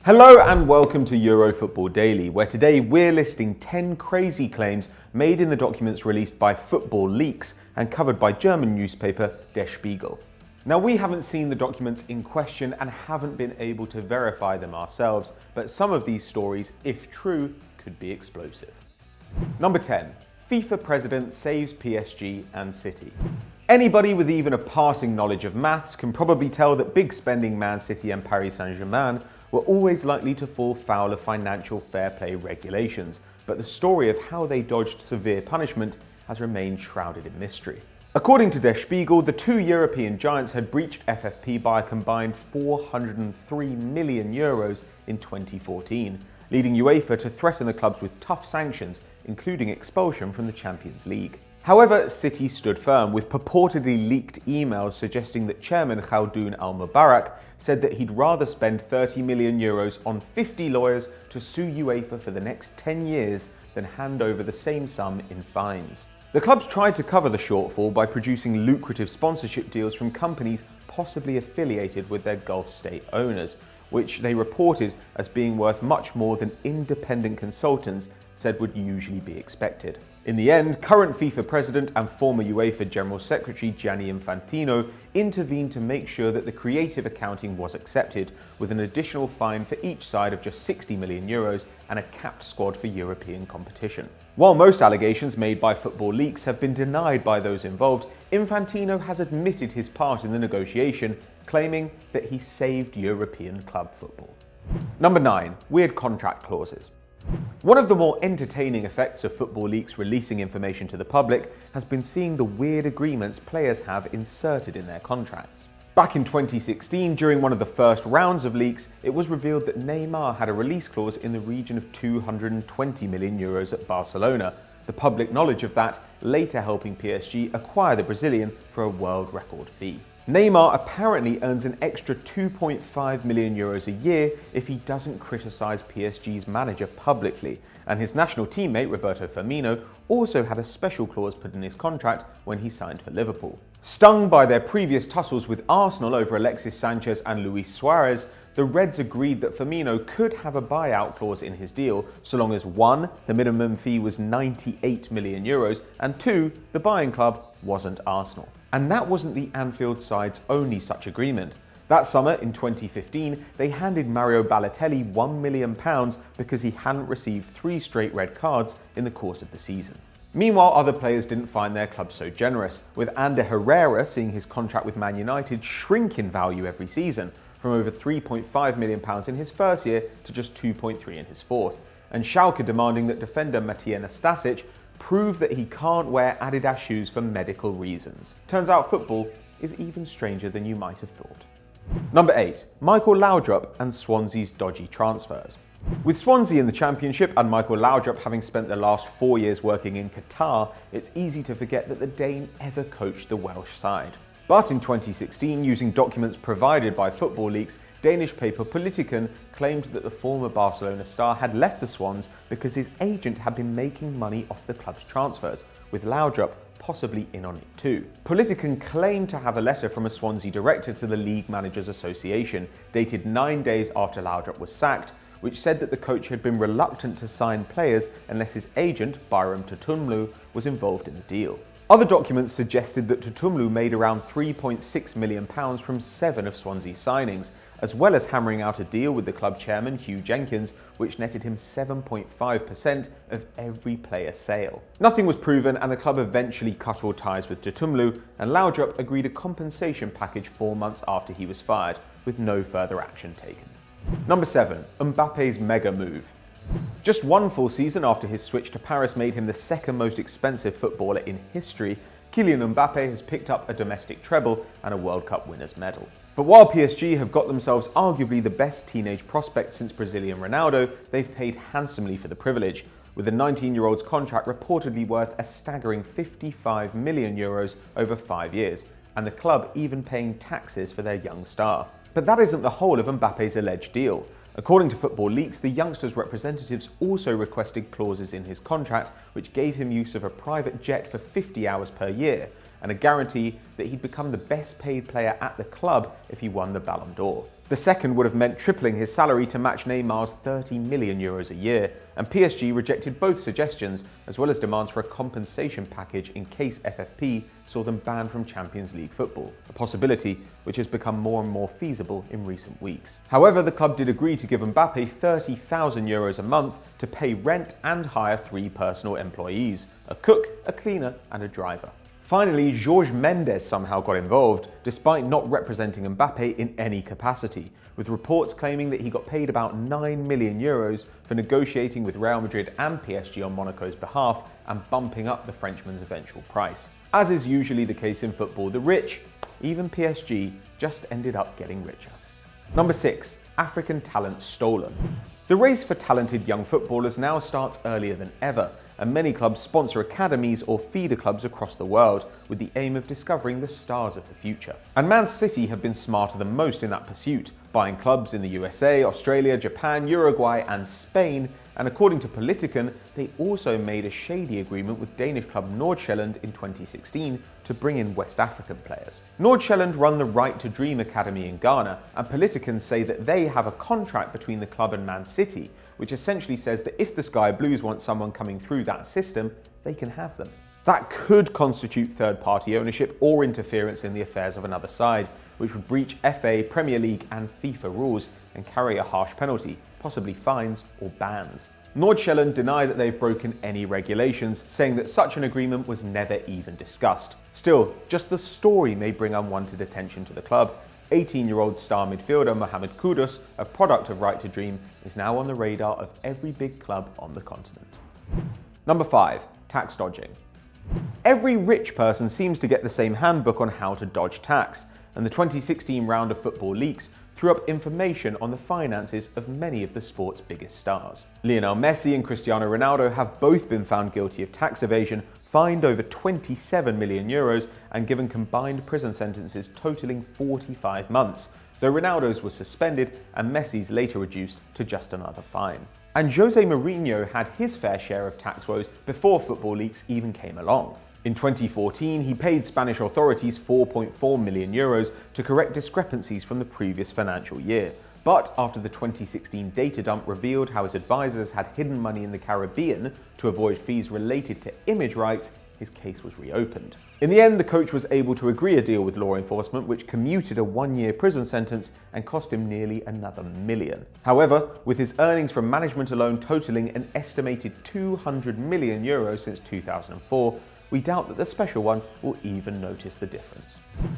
Hello and welcome to Eurofootball Daily, where today we're listing 10 crazy claims made in the documents released by Football Leaks and covered by German newspaper Der Spiegel. Now, we haven't seen the documents in question and haven't been able to verify them ourselves, but some of these stories, if true, could be explosive. Number 10. FIFA president saves PSG and City. Anybody with even a passing knowledge of maths can probably tell that big spending Man City and Paris Saint-Germain were always likely to fall foul of financial fair play regulations, but the story of how they dodged severe punishment has remained shrouded in mystery. According to Der Spiegel, the two European giants had breached FFP by a combined €403 million in 2014, leading UEFA to threaten the clubs with tough sanctions, including expulsion from the Champions League. However, City stood firm, with purportedly leaked emails suggesting that chairman Khaldoon Al-Mubarak said that he'd rather spend €30 million on 50 lawyers to sue UEFA for the next 10 years than hand over the same sum in fines. The clubs tried to cover the shortfall by producing lucrative sponsorship deals from companies possibly affiliated with their Gulf state owners, which they reported as being worth much more than independent consultants said would usually be expected. In the end, current FIFA president and former UEFA General Secretary Gianni Infantino intervened to make sure that the creative accounting was accepted, with an additional fine for each side of just €60 million and a capped squad for European competition. While most allegations made by Football Leaks have been denied by those involved, Infantino has admitted his part in the negotiation, claiming that he saved European club football. Number 9. Weird contract clauses. One of the more entertaining effects of Football Leaks releasing information to the public has been seeing the weird agreements players have inserted in their contracts. Back in 2016, during one of the first rounds of leaks, it was revealed that Neymar had a release clause in the region of €220 million at Barcelona, the public knowledge of that later helping PSG acquire the Brazilian for a world record fee. Neymar apparently earns an extra €2.5 million a year if he doesn't criticise PSG's manager publicly, and his national teammate Roberto Firmino also had a special clause put in his contract when he signed for Liverpool. Stung by their previous tussles with Arsenal over Alexis Sanchez and Luis Suarez, the Reds agreed that Firmino could have a buyout clause in his deal so long as 1. The minimum fee was €98 million, and 2. The buying club wasn't Arsenal. And that wasn't the Anfield side's only such agreement. That summer in 2015, they handed Mario Balotelli £1 million because he hadn't received 3 straight red cards in the course of the season. Meanwhile, other players didn't find their club so generous, with Ander Herrera seeing his contract with Man United shrink in value every season, from over £3.5 million in his first year to just 2.3 in his fourth, and Schalke demanding that defender Matija Nastasic prove that he can't wear Adidas shoes for medical reasons. Turns out football is even stranger than you might have thought. Number 8. Michael Laudrup and Swansea's dodgy transfers. With Swansea in the Championship and Michael Laudrup having spent the last 4 years working in Qatar, it's easy to forget that the Dane ever coached the Welsh side. But in 2016, using documents provided by Football Leaks, Danish paper Politiken claimed that the former Barcelona star had left the Swans because his agent had been making money off the club's transfers, with Laudrup possibly in on it too. Politiken claimed to have a letter from a Swansea director to the League Managers Association, dated 9 days after Laudrup was sacked, which said that the coach had been reluctant to sign players unless his agent, Bayram Tutumlu, was involved in the deal. Other documents suggested that Tutumlu made around £3.6 million from 7 of Swansea's signings, as well as hammering out a deal with the club chairman Hugh Jenkins, which netted him 7.5% of every player sale. Nothing was proven, and the club eventually cut all ties with Tutumlu, and Laudrup agreed a compensation package 4 months after he was fired, with no further action taken. Number 7. Mbappé's mega move. Just one full season after his switch to Paris made him the second most expensive footballer in history, Kylian Mbappé has picked up a domestic treble and a World Cup winner's medal. But while PSG have got themselves arguably the best teenage prospect since Brazilian Ronaldo, they've paid handsomely for the privilege, with the 19-year-old's contract reportedly worth a staggering €55 million over 5 years, and the club even paying taxes for their young star. But that isn't the whole of Mbappe's alleged deal. According to Football Leaks, the youngster's representatives also requested clauses in his contract which gave him use of a private jet for 50 hours per year, and a guarantee that he'd become the best paid player at the club if he won the Ballon d'Or. The second would have meant tripling his salary to match Neymar's €30 million a year, and PSG rejected both suggestions, as well as demands for a compensation package in case FFP saw them banned from Champions League football, a possibility which has become more and more feasible in recent weeks. However, the club did agree to give Mbappé €30,000 a month to pay rent and hire 3 personal employees: a cook, a cleaner, and a driver. Finally, Jorge Mendes somehow got involved, despite not representing Mbappé in any capacity, with reports claiming that he got paid about €9 million for negotiating with Real Madrid and PSG on Monaco's behalf and bumping up the Frenchman's eventual price. As is usually the case in football, the rich, even PSG, just ended up getting richer. Number 6. African talent stolen. The race for talented young footballers now starts earlier than ever, and many clubs sponsor academies or feeder clubs across the world with the aim of discovering the stars of the future. And Man City have been smarter than most in that pursuit, buying clubs in the USA, Australia, Japan, Uruguay and Spain, and according to Politiken, they also made a shady agreement with Danish club Nordsjælland in 2016 to bring in West African players. Nordsjælland run the Right to Dream Academy in Ghana, and Politiken say that they have a contract between the club and Man City, which essentially says that if the Sky Blues want someone coming through that system, they can have them. That could constitute third-party ownership or interference in the affairs of another side, which would breach FA, Premier League and FIFA rules and carry a harsh penalty, possibly fines or bans. Nordsjælland deny that they've broken any regulations, saying that such an agreement was never even discussed. Still, just the story may bring unwanted attention to the club. 18-year-old star midfielder Mohamed Kudus, a product of Right to Dream, is now on the radar of every big club on the continent. Number 5. Tax dodging. Every rich person seems to get the same handbook on how to dodge tax, and the 2016 round of Football Leaks threw up information on the finances of many of the sport's biggest stars. Lionel Messi and Cristiano Ronaldo have both been found guilty of tax evasion, fined over €27 million and given combined prison sentences totaling 45 months, though Ronaldo's was suspended and Messi's later reduced to just another fine. And Jose Mourinho had his fair share of tax woes before Football Leaks even came along. In 2014, he paid Spanish authorities €4.4 million to correct discrepancies from the previous financial year. But after the 2016 data dump revealed how his advisors had hidden money in the Caribbean to avoid fees related to image rights, his case was reopened. In the end, the coach was able to agree a deal with law enforcement, which commuted a 1-year prison sentence and cost him nearly another $1 million. However, with his earnings from management alone totaling an estimated €200 million since 2004, we doubt that the special one will even notice the difference.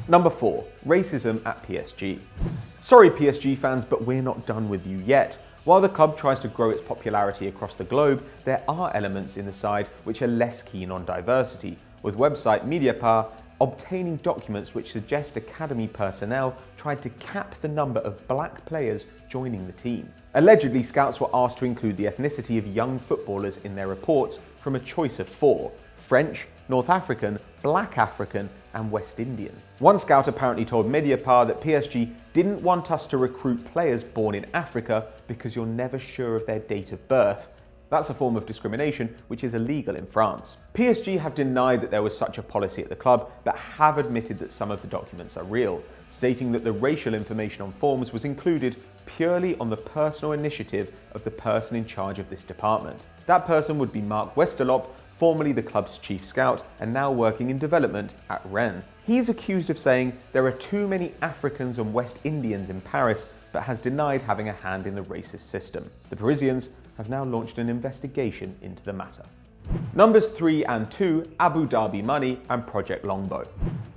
Number 4. Racism at PSG. Sorry PSG fans, but we're not done with you yet. While the club tries to grow its popularity across the globe, there are elements in the side which are less keen on diversity, with website Mediapart obtaining documents which suggest academy personnel tried to cap the number of black players joining the team. Allegedly, scouts were asked to include the ethnicity of young footballers in their reports from a choice of 4: French, North African, Black African, and West Indian. One scout apparently told Mediapart that PSG didn't want us to recruit players born in Africa because you're never sure of their date of birth. That's a form of discrimination which is illegal in France. PSG have denied that there was such a policy at the club, but have admitted that some of the documents are real, stating that the racial information on forms was included purely on the personal initiative of the person in charge of this department. That person would be Mark Westerlop, formerly the club's chief scout and now working in development at Rennes. He's accused of saying there are too many Africans and West Indians in Paris, but has denied having a hand in the racist system. The Parisians have now launched an investigation into the matter. Numbers 3 and 2, Abu Dhabi money and Project Longbow.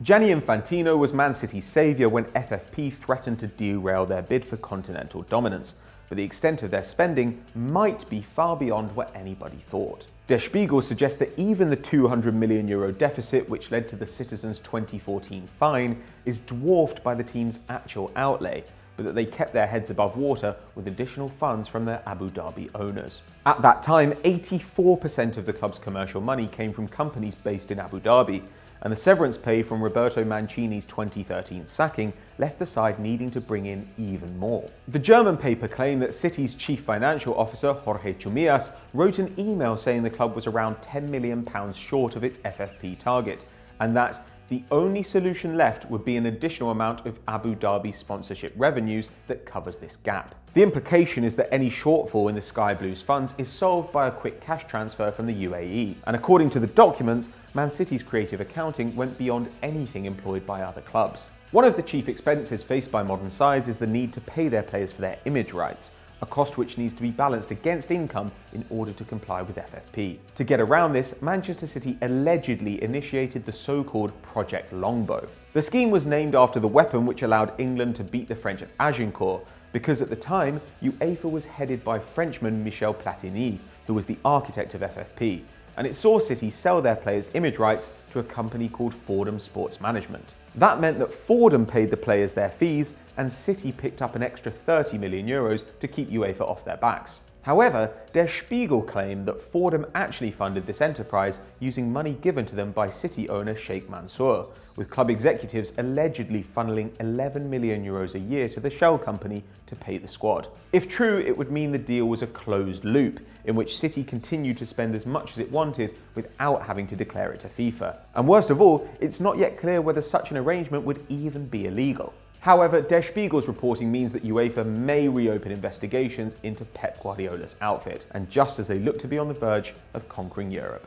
Gianni Infantino was Man City's saviour when FFP threatened to derail their bid for continental dominance, but the extent of their spending might be far beyond what anybody thought. Der Spiegel suggests that even the €200 million deficit, which led to the Citizens' 2014 fine, is dwarfed by the team's actual outlay, but that they kept their heads above water with additional funds from their Abu Dhabi owners. At that time, 84% of the club's commercial money came from companies based in Abu Dhabi, and the severance pay from Roberto Mancini's 2013 sacking left the side needing to bring in even more. The German paper claimed that City's chief financial officer, Jorge Chumillas, wrote an email saying the club was around £10 million short of its FFP target, and that The only solution left would be an additional amount of Abu Dhabi sponsorship revenues that covers this gap. The implication is that any shortfall in the Sky Blues funds is solved by a quick cash transfer from the UAE. And according to the documents, Man City's creative accounting went beyond anything employed by other clubs. One of the chief expenses faced by modern sides is the need to pay their players for their image rights, a cost which needs to be balanced against income in order to comply with FFP. To get around this, Manchester City allegedly initiated the so-called Project Longbow. The scheme was named after the weapon which allowed England to beat the French at Agincourt, because at the time, UEFA was headed by Frenchman Michel Platini, who was the architect of FFP, and it saw City sell their players' image rights to a company called Fordham Sports Management. That meant that Fordham paid the players their fees and City picked up an extra €30 million to keep UEFA off their backs. However, Der Spiegel claimed that Fordham actually funded this enterprise using money given to them by City owner Sheikh Mansour, with club executives allegedly funneling €11 million a year to the shell company to pay the squad. If true, it would mean the deal was a closed loop, in which City continued to spend as much as it wanted without having to declare it to FIFA. And worst of all, it's not yet clear whether such an arrangement would even be illegal. However, Der Spiegel's reporting means that UEFA may reopen investigations into Pep Guardiola's outfit, and just as they look to be on the verge of conquering Europe.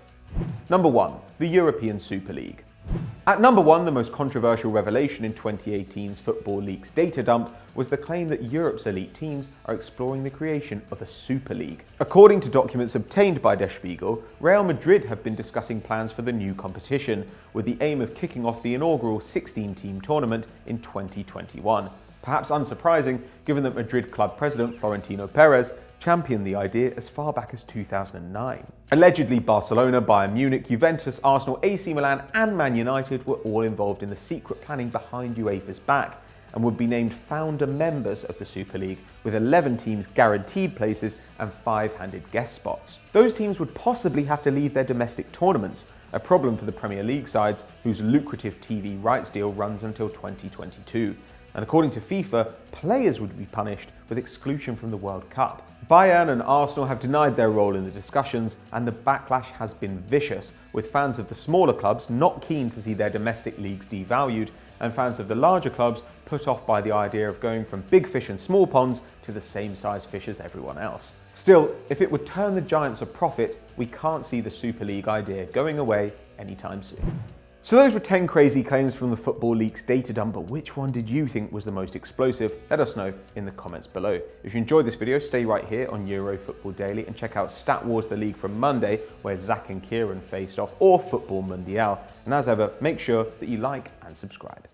Number 1. The European Super League. At number 1, the most controversial revelation in 2018's Football Leaks data dump was the claim that Europe's elite teams are exploring the creation of a Super League. According to documents obtained by Der Spiegel, Real Madrid have been discussing plans for the new competition, with the aim of kicking off the inaugural 16-team tournament in 2021. Perhaps unsurprising, given that Madrid club president Florentino Perez championed the idea as far back as 2009. Allegedly, Barcelona, Bayern Munich, Juventus, Arsenal, AC Milan and Man United were all involved in the secret planning behind UEFA's back and would be named founder members of the Super League, with 11 teams guaranteed places and 5 handed guest spots. Those teams would possibly have to leave their domestic tournaments, a problem for the Premier League sides whose lucrative TV rights deal runs until 2022. And according to FIFA, players would be punished with exclusion from the World Cup. Bayern and Arsenal have denied their role in the discussions, and the backlash has been vicious, with fans of the smaller clubs not keen to see their domestic leagues devalued, and fans of the larger clubs put off by the idea of going from big fish and small ponds to the same size fish as everyone else. Still, if it would turn the Giants a profit, we can't see the Super League idea going away anytime soon. So those were 10 crazy claims from the Football Leaks data dump, but which one did you think was the most explosive? Let us know in the comments below. If you enjoyed this video, stay right here on Euro Football Daily and check out Stat Wars The League from Monday, where Zach and Kieran faced off, or Football Mundial. And as ever, make sure that you like and subscribe.